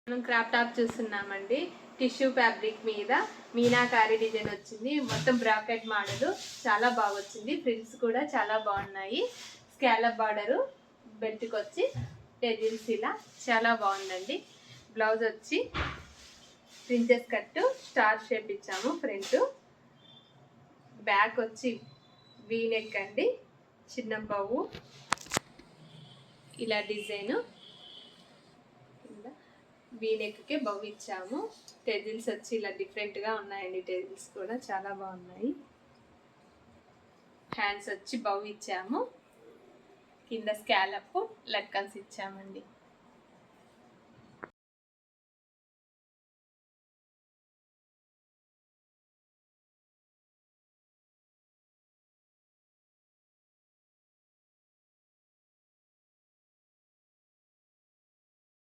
మనం crop top చూస్తున్నామండి. Tissue fabric మీద మీనాకారి డిజైన్ వచ్చింది. మొత్తం బ్రాకెట్ మోడల్ చాలా బాగా వచ్చింది. ఫ్రిల్స్ కూడా చాలా బాగున్నాయి. స్కాలప్ బార్డరు బెల్ట్కి వచ్చి టెజిల్స్ ఇలా చాలా బాగుందండి. బ్లౌజ్ వచ్చి ప్రిన్సెస్ కట్ స్టార్ షేప్ ఇచ్చాము. ఫ్రంట్ బ్యాక్ వచ్చి వీ నెక్ అండి. చిన్న బావు ఇలా డిజైన్ వీనెక్కే బవ్ ఇచ్చాము. టెజిల్స్ వచ్చి ఇలా డిఫరెంట్గా ఉన్నాయండి. టెజిల్స్ కూడా చాలా బాగున్నాయి. హ్యాండ్స్ వచ్చి బవ్ ఇచ్చాము. కింద స్కాలప్ లట్కన్స్ ఇచ్చామండి.